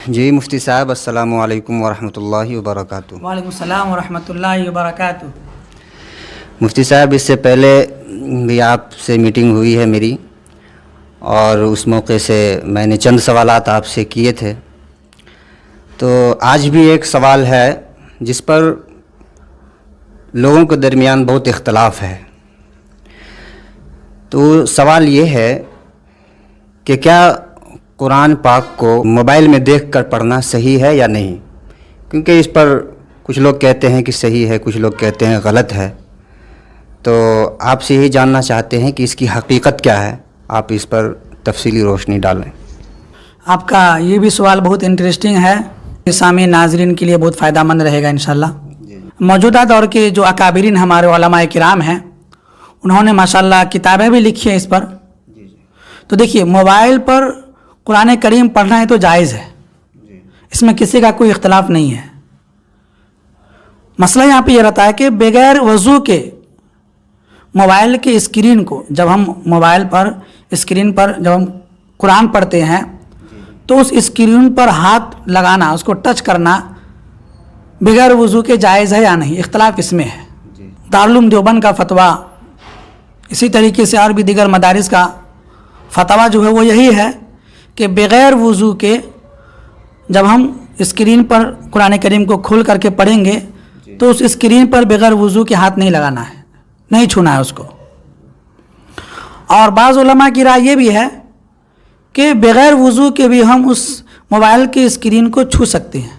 جی مفتی صاحب السلام علیکم ورحمۃ اللہ وبرکاتہ۔ وعلیکم السلام ورحمۃ اللہ وبرکاتہ۔ مفتی صاحب اس سے پہلے بھی آپ سے میٹنگ ہوئی ہے میری، اور اس موقع سے میں نے چند سوالات آپ سے کیے تھے، تو آج بھی ایک سوال ہے جس پر لوگوں کے درمیان بہت اختلاف ہے۔ تو سوال یہ ہے کہ کیا قرآن پاک کو موبائل میں دیکھ کر پڑھنا صحیح ہے یا نہیں؟ کیونکہ اس پر کچھ لوگ کہتے ہیں کہ صحیح ہے، کچھ لوگ کہتے ہیں غلط ہے، تو آپ سے یہی جاننا چاہتے ہیں کہ اس کی حقیقت کیا ہے، آپ اس پر تفصیلی روشنی ڈالیں۔ آپ کا یہ بھی سوال بہت انٹرسٹنگ ہے، سامعین ناظرین کے لیے بہت فائدہ مند رہے گا انشاءاللہ۔ موجودہ دور کے جو اکابرین ہمارے علماء کرام ہیں، انہوں نے ماشاءاللہ کتابیں بھی لکھی ہیں اس پر۔ تو دیکھیے، موبائل پر قرآن کریم پڑھنا ہے تو جائز ہے، اس میں کسی کا کوئی اختلاف نہیں ہے۔ مسئلہ یہاں پہ یہ رہتا ہے کہ بغیر وضو کے موبائل کے اسکرین کو، جب ہم موبائل پر اسکرین پر جب ہم قرآن پڑھتے ہیں تو اس اسکرین پر ہاتھ لگانا، اس کو ٹچ کرنا بغیر وضو کے جائز ہے یا نہیں، اختلاف اس میں ہے۔ دارالعلوم دیوبند کا فتویٰ، اسی طریقے سے اور بھی دیگر مدارس کا فتویٰ جو ہے وہ یہی ہے کہ بغیر وضو کے جب ہم اسکرین پر قرآن کریم کو کھول کر کے پڑھیں گے تو اس اسکرین پر بغیر وضو کے ہاتھ نہیں لگانا ہے، نہیں چھونا ہے اس کو۔ اور بعض علماء کی رائے یہ بھی ہے کہ بغیر وضو کے بھی ہم اس موبائل کے اسکرین کو چھو سکتے ہیں،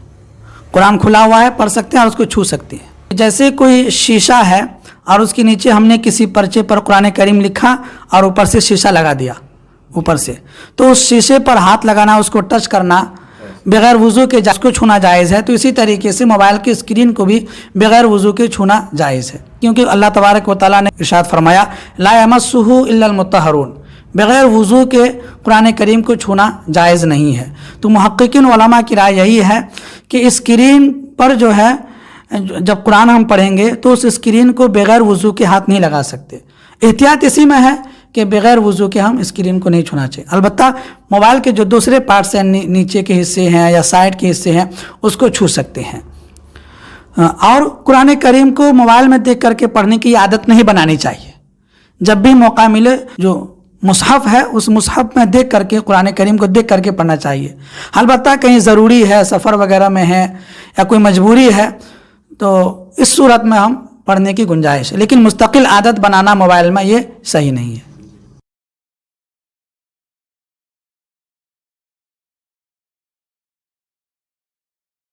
قرآن کھلا ہوا ہے پڑھ سکتے ہیں اور اس کو چھو سکتے ہیں۔ جیسے کوئی شیشہ ہے اور اس کے نیچے ہم نے کسی پرچے پر قرآن کریم لکھا اور اوپر سے شیشہ لگا دیا اوپر سے، تو اس شیشے پر ہاتھ لگانا، اس کو ٹچ کرنا بغیر وضو کے اس کو چھونا جائز ہے۔ تو اسی طریقے سے موبائل کے اسکرین کو بھی بغیر وضو کے چھونا جائز ہے، کیونکہ اللہ تبارک و تعالیٰ نے ارشاد فرمایا لا یمسہ الا المطہرون، بغیر وضو کے قرآن کریم کو چھونا جائز نہیں ہے۔ تو محققین علماء کی رائے یہی ہے کہ اسکرین پر جو ہے جب قرآن ہم پڑھیں گے تو اس اسکرین کو بغیر وضو کے ہاتھ نہیں لگا سکتے۔ احتیاط اسی میں ہے کہ بغیر وضو کے ہم اسکرین کو نہیں چھونا چاہیے۔ البتہ موبائل کے جو دوسرے پارٹس ہیں، نیچے کے حصے ہیں یا سائڈ کے حصے ہیں، اس کو چھو سکتے ہیں۔ اور قرآن کریم کو موبائل میں دیکھ کر کے پڑھنے کی عادت نہیں بنانی چاہیے۔ جب بھی موقع ملے جو مصحف ہے اس مصحف میں دیکھ کر کے قرآن کریم کو دیکھ کر کے پڑھنا چاہیے۔ البتہ کہیں ضروری ہے، سفر وغیرہ میں ہے یا کوئی مجبوری ہے تو اس صورت میں ہم پڑھنے کی گنجائش ہے، لیکن مستقل عادت بنانا موبائل میں یہ صحیح نہیں ہے۔